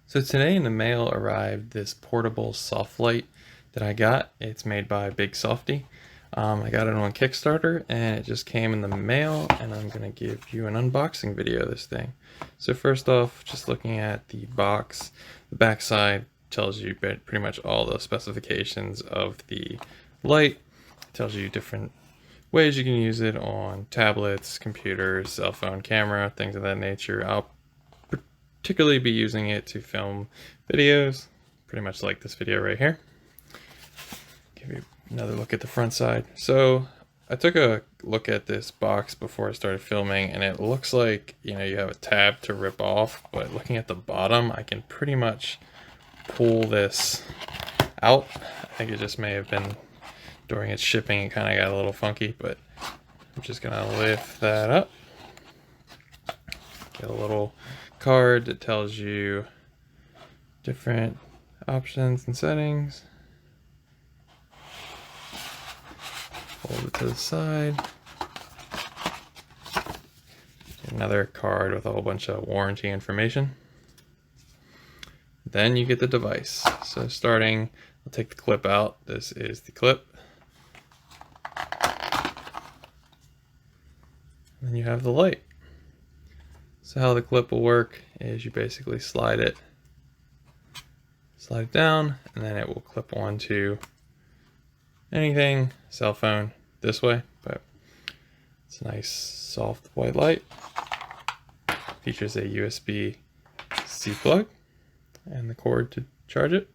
So today in the mail arrived this portable soft light that I got. It's made by BIGSOFTI. I got it on Kickstarter and it just came in the mail, and I'm going to give you an unboxing video of this thing. So first off, just looking at the box, the backside tells you pretty much all the specifications of the light. It tells you different ways you can use it on tablets, computers, cell phone camera, things of that nature. I'll particularly be using it to film videos, pretty much like this video right here. Give you another look at the front side. So I took a look at this box before I started filming, and it looks like, you have a tab to rip off, but looking at the bottom, I can pretty much pull this out. I think it just may have been during its shipping, it kind of got a little funky, but I'm just gonna lift that up. Get a little card that tells you different options and settings. Hold it to the side. Another card with a whole bunch of warranty information. Then you get the device. So starting, I'll take the clip out. This is the clip. And then you have the light. So how the clip will work is you basically slide it down, and then it will clip onto anything, cell phone, this way. But it's a nice soft white light. Features a USB-C plug and the cord to charge it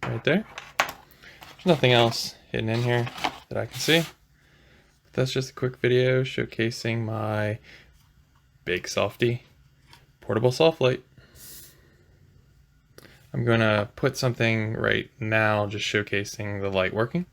right there. There's nothing else hidden in here that I can see. But that's just a quick video showcasing my BIGSOFTI portable soft light. I'm going to put something right now just showcasing the light working.